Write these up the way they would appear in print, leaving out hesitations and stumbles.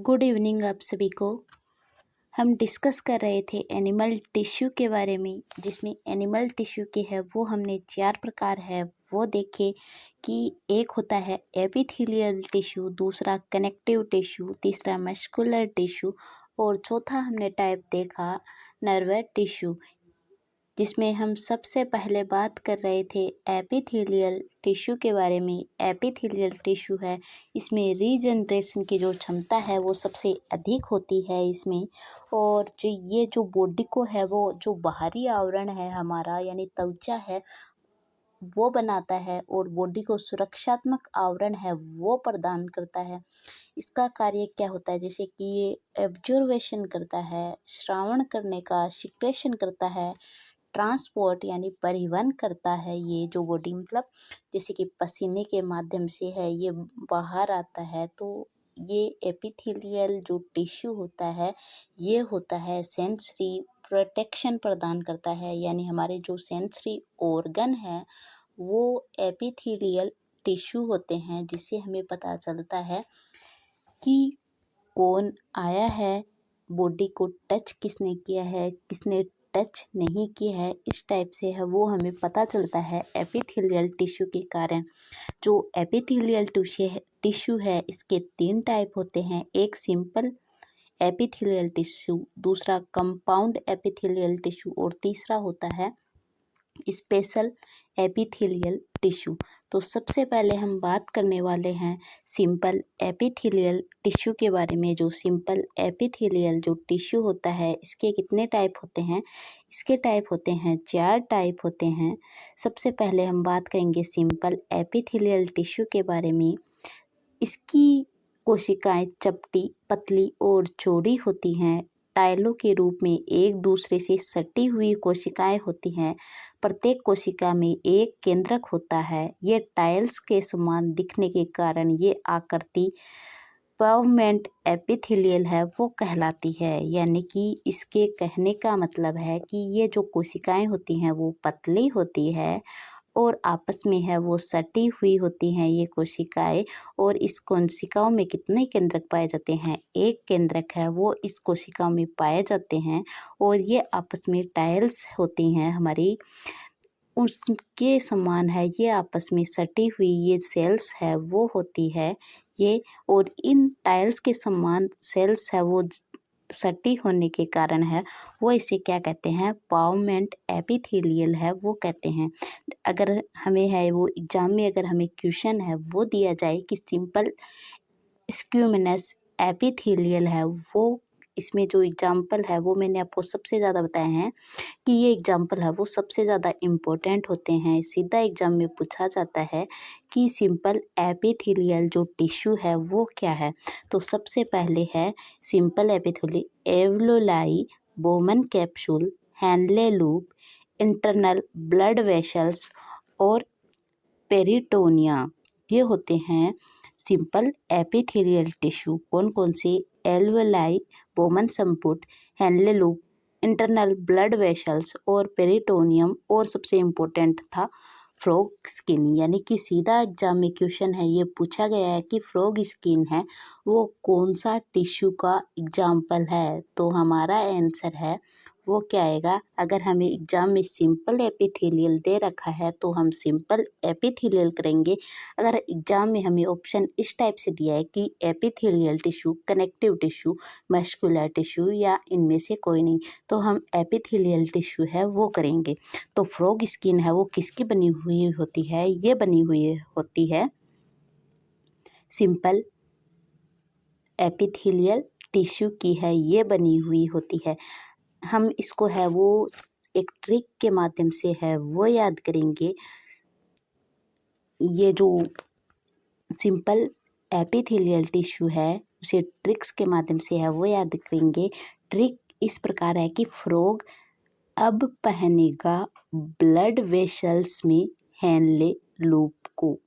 Good evening आप सभी को। हम डिस्कस कर रहे थे एनिमल टिश्यू के बारे में, जिसमें एनिमल टिश्यू के है वो हमने 4 प्रकार है वो देखे कि एक होता है एपिथेलियल टिश्यू, दूसरा कनेक्टिव टिश्यू, तीसरा मस्कुलर टिश्यू और चौथा हमने टाइप देखा नर्वस टिश्यू, जिसमें हम सबसे पहले बात कर रहे थे एपिथेलियल टिश्यू के बारे में। एपिथेलियल टिश्यू है, इसमें रीजनरेशन की जो क्षमता है वो सबसे अधिक होती है इसमें। और जो बॉडी को है वो जो बाहरी आवरण है हमारा यानी त्वचा है वो बनाता है और बॉडी को सुरक्षात्मक आवरण है वो प्रदान करता है। इसका कार्य क्या होता है, जैसे कि ये एब्जॉर्वेशन करता है, श्रावण करने का, सिक्रेशन करता है, ट्रांसपोर्ट यानी परिवहन करता है। ये जो बॉडी मतलब जैसे कि पसीने के माध्यम से है ये बाहर आता है। तो ये एपिथेलियल जो टिश्यू होता है ये होता है सेंसरी प्रोटेक्शन प्रदान करता है, यानी हमारे जो सेंसरी ऑर्गन है वो एपिथेलियल टिश्यू होते हैं, जिससे हमें पता चलता है कि कौन आया है, बॉडी को टच किसने किया है, किसने टच नहीं किया है, इस टाइप से है वो हमें पता चलता है एपिथेलियल टिश्यू के कारण। जो एपिथेलियल टिश्यू है इसके 3 टाइप होते हैं, एक सिंपल एपिथेलियल टिश्यू, दूसरा कंपाउंड एपिथेलियल टिश्यू और तीसरा होता है स्पेशल एपिथेलियल टिश्यू। तो सबसे पहले हम बात करने वाले हैं सिंपल एपिथेलियल टिश्यू के बारे में। जो सिंपल एपिथेलियल जो टिश्यू होता है इसके कितने टाइप होते हैं, इसके टाइप होते हैं 4 टाइप होते हैं। सबसे पहले हम बात करेंगे सिंपल एपिथेलियल टिश्यू के बारे में। इसकी कोशिकाएं चपटी, पतली और चौड़ी होती हैं। टाइलों के रूप में एक दूसरे से सटी हुई कोशिकाएं होती हैं। प्रत्येक कोशिका में एक केंद्रक होता है। ये टाइल्स के समान दिखने के कारण ये आकृति पावमेंट एपिथेलियल है वो कहलाती है। यानी कि इसके कहने का मतलब है कि ये जो कोशिकाएं होती हैं वो पतली होती है और आपस में है वो सटी हुई होती हैं ये कोशिकाएं। और इस कोशिकाओं में कितने केंद्रक पाए जाते हैं, एक केंद्रक है वो इस कोशिकाओं में पाए जाते हैं। और ये आपस में टाइल्स होती हैं हमारी, उसके समान है ये आपस में सटी हुई ये सेल्स है वो होती है ये। और इन टाइल्स के समान सेल्स है वो सटी होने के कारण है वो इसे क्या कहते हैं, पावमेंट एपिथेलियल है वो कहते हैं। अगर हमें है वो एग्जाम में अगर हमें क्वेश्चन है वो दिया जाए कि सिंपल स्क्यूमिनस एपिथेलियल है वो, इसमें जो एग्जाम्पल है वो मैंने आपको सबसे ज़्यादा बताए हैं कि ये एग्जाम्पल है वो सबसे ज़्यादा इम्पोर्टेंट होते हैं। सीधा एग्जाम में पूछा जाता है कि सिंपल एपिथेलियल जो टिश्यू है वो क्या है। तो सबसे पहले है simple epithelial alveoli, Bowman capsule, Henle loop, internal blood vessels और पेरिटोनिया। ये होते हैं सिंपल एपिथेलियल टिश्यू। कौन कौन से, एल्वेओलाई, बोमन संपुट, Henle loop, internal blood vessels और पेरिटोनियम। और सबसे इम्पोर्टेंट था फ्रॉग स्किन। यानी कि सीधा एग्जाम में क्वेश्चन है ये पूछा गया है कि फ्रॉग स्किन है वो कौन सा टिश्यू का एग्जाम्पल है। तो हमारा आंसर है वो क्या आएगा, अगर हमें एग्जाम में सिंपल एपिथेलियल दे रखा है तो हम सिंपल एपिथेलियल करेंगे। अगर एग्जाम में हमें ऑप्शन इस टाइप से दिया है कि epithelial tissue, connective tissue, muscular tissue या इनमें से कोई नहीं, तो हम एपिथेलियल टिश्यू है वो करेंगे। तो फ्रॉग स्किन है वो किसकी बनी हुई होती है, ये बनी हुई होती है सिंपल एपिथेलियल टिश्यू की है, ये बनी हुई होती है। हम इसको है वो एक ट्रिक के माध्यम से है वो याद करेंगे। ये जो सिंपल एपिथेलियल टिश्यू है उसे ट्रिक्स के माध्यम से है वो याद करेंगे। ट्रिक इस प्रकार है कि फ्रॉग अब पहनेगा ब्लड वेसल्स में हैनले लूप को,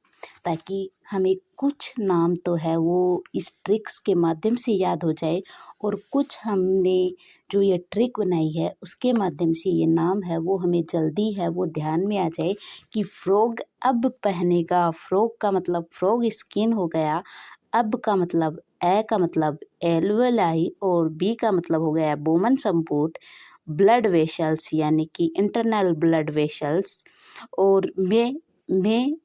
ताकि हमें कुछ नाम तो है वो इस ट्रिक्स के माध्यम से याद हो जाए और कुछ हमने जो ये ट्रिक बनाई है उसके माध्यम से ये नाम है वो हमें जल्दी है वो ध्यान में आ जाए कि फ्रॉग अब पहनेगा। फ्रॉग का मतलब फ्रॉग स्किन हो गया, अब का मतलब, ए का मतलब एल्वेलाई और बी का मतलब हो गया बोमन संपुट, ब्लड वेसल्स यानी कि इंटरनल ब्लड वेसल्स, और में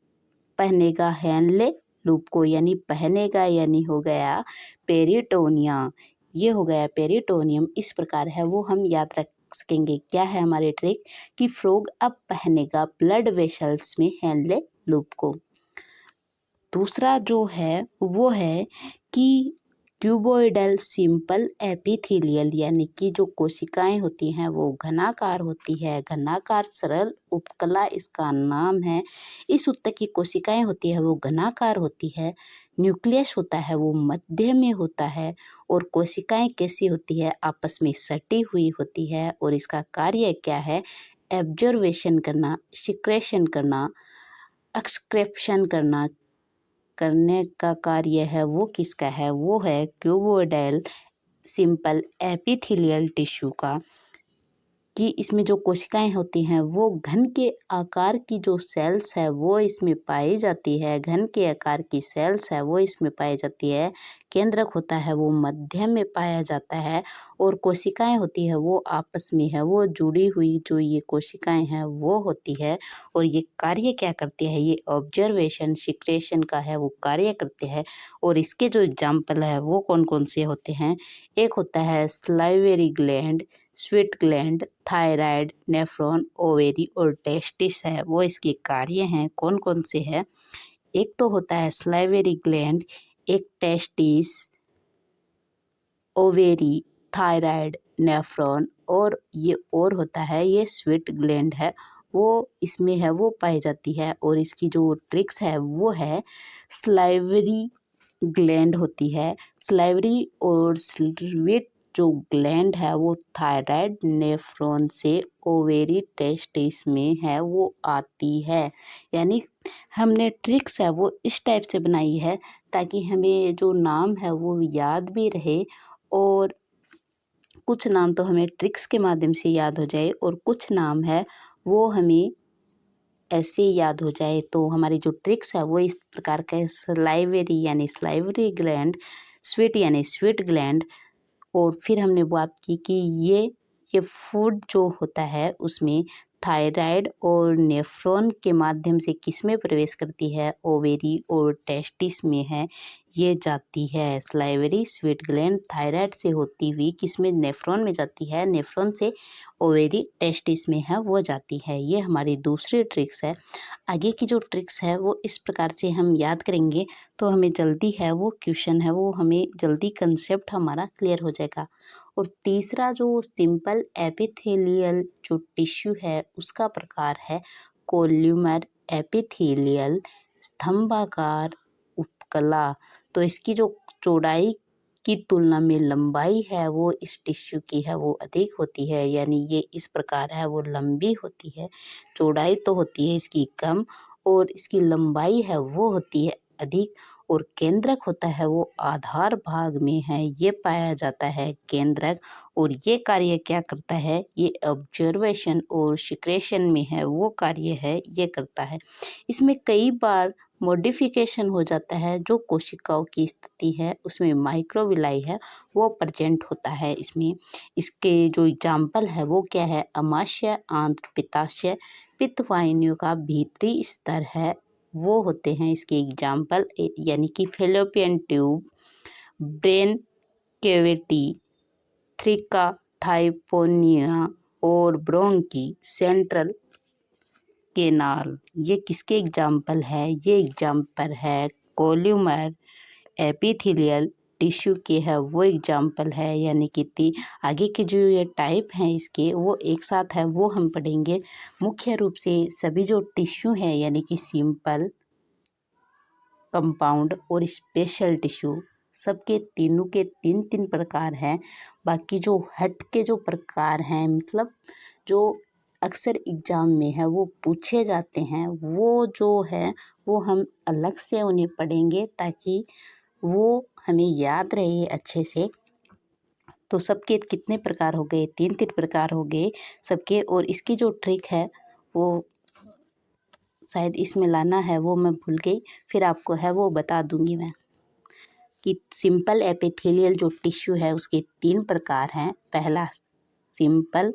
पहनेगा हेनले लूप को यानी पहनेगा यानी हो गया पेरिटोनिया। ये हो गया पेरिटोनियम। इस प्रकार है वो हम याद रख सकेंगे। क्या है हमारी ट्रिक कि फ्रॉग अब पहनेगा ब्लड वेसल्स में हेनले लूप को। दूसरा जो है वो है कि क्यूबोइडल सिंपल एपिथेलियल यानी कि जो कोशिकाएं होती हैं वो घनाकार होती है। घनाकार सरल उपकला इसका नाम है। इस उत्तक की कोशिकाएं होती है वो घनाकार होती है। न्यूक्लियस होता है वो मध्य में होता है। और कोशिकाएं कैसी होती है, आपस में सटी हुई होती है। और इसका कार्य क्या है, एब्जर्वेशन करना, सिक्रेशन करना, एक्सक्रेप्शन करने का कार्य है वो किसका है, वो है क्यूबोइडल सिंपल एपिथेलियल टिश्यू का। कि इसमें जो कोशिकाएं होती हैं वो घन के आकार की जो सेल्स है वो इसमें पाई जाती है। घन के आकार की सेल्स है वो इसमें पाई जाती है। केंद्रक होता है वो मध्य में पाया जाता है। और कोशिकाएं होती है वो आपस में है वो जुड़ी हुई, जो ये कोशिकाएं हैं वो होती है। और ये कार्य क्या करती है, ये ऑब्जर्वेशन सिक्रेशन का है वो कार्य करते हैं। और इसके जो एग्जाम्पल है वो कौन कौन से होते हैं, एक होता है salivary gland, sweat gland, thyroid, nephron, ovary और टेस्टिस है वो इसके कार्य हैं। कौन कौन से हैं, एक तो होता है स्लाइवेरी ग्लैंड, एक टेस्टिस, ओवेरी, थायराइड, नेफ्रॉन, और ये और होता है ये स्वीट ग्लैंड है वो इसमें है वो पाई जाती है। और इसकी जो ट्रिक्स है वो है स्लाइवरी ग्लैंड होती है। स्लाइवरी और स्वीट जो ग्लैंड है वो थायराइड, नेफ्रॉन से ओवेरी, टेस्टिस में है वो आती है। यानी हमने ट्रिक्स है वो इस टाइप से बनाई है ताकि हमें जो नाम है वो याद भी रहे। और कुछ नाम तो हमें ट्रिक्स के माध्यम से याद हो जाए और कुछ नाम है वो हमें ऐसे याद हो जाए। तो हमारी जो ट्रिक्स है वो इस प्रकार का, स्लाइवेरी यानी स्लाइवरी ग्लैंड, स्वीट यानी स्वीट ग्लैंड। और फिर हमने बात की कि ये फूड जो होता है उसमें थायराइड और नेफ्रॉन के माध्यम से किसमें प्रवेश करती है, ओवेरी और टेस्टिस में है ये जाती है। स्लाइवरी स्वीट ग्लैंड थायराइड से होती हुई किसमें, नेफ्रॉन में जाती है, नेफ्रॉन से ओवेरी टेस्टिस में है वो जाती है। ये हमारी दूसरी ट्रिक्स है। आगे की जो ट्रिक्स है वो इस प्रकार से हम याद करेंगे तो हमें जल्दी है वो क्वेश्चन है वो हमें जल्दी कंसेप्ट हमारा क्लियर हो जाएगा। और तीसरा जो सिंपल एपिथेलियल जो टिश्यू है उसका प्रकार है कोल्यूमर एपिथेलियल स्तंभाकार उपकला। तो इसकी जो चौड़ाई की तुलना में लंबाई है वो इस टिश्यू की है वो अधिक होती है। यानी ये इस प्रकार है वो लंबी होती है। चौड़ाई तो होती है इसकी कम और इसकी लंबाई है वो होती है अधिक। और केंद्रक होता है वो आधार भाग में है ये पाया जाता है केंद्रक। और ये कार्य क्या करता है, ये ऑब्जर्वेशन और सिक्रेशन में है वो कार्य है ये करता है। इसमें कई बार मॉडिफिकेशन हो जाता है, जो कोशिकाओं की स्थिति है उसमें माइक्रोविलाई है वो प्रेजेंट होता है इसमें। इसके जो एग्जाम्पल है वो क्या है, अमाशय, आंत्र, पित्ताशय, पित्त वाहिनियों का भीतरी स्तर है वो होते हैं इसके एग्जाम्पल। यानी कि फेलोपियन ट्यूब, ब्रेन कैविटी, थ्रिका, थाइपोनिया और ब्रोंकी, सेंट्रल केनाल, ये किसके एग्जाम्पल है, ये एग्जाम्पल है कोल्यूमर एपिथेलियल टिश्यू के है वो एग्जाम्पल है। यानी कि आगे के जो ये टाइप हैं इसके वो एक साथ है वो हम पढ़ेंगे। मुख्य रूप से सभी जो टिश्यू है यानी कि सिंपल, कंपाउंड और स्पेशल टिश्यू, सबके तीनों के तीन तीन प्रकार हैं। बाकी जो हट के जो प्रकार हैं, मतलब जो अक्सर एग्जाम में है वो पूछे जाते हैं, वो जो है वो हम अलग से उन्हें पढ़ेंगे ताकि वो हमें याद रहे अच्छे से। तो सबके कितने प्रकार हो गए, तीन तीन प्रकार हो गए सबके। और इसकी जो ट्रिक है वो शायद इसमें लाना है वो मैं भूल गई, फिर आपको है वो बता दूंगी मैं। कि सिंपल एपिथेलियल जो टिश्यू है उसके 3 प्रकार हैं। पहला सिंपल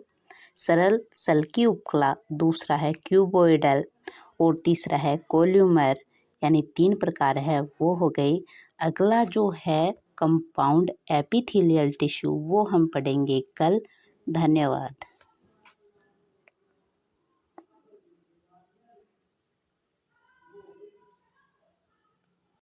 सरल सल्की उपकला, दूसरा है क्यूबोइडल और तीसरा है कोल्यूमर, यानी 3 प्रकार है वो हो गई। अगला जो है कंपाउंड एपिथेलियल टिश्यू वो हम पढ़ेंगे कल। धन्यवाद।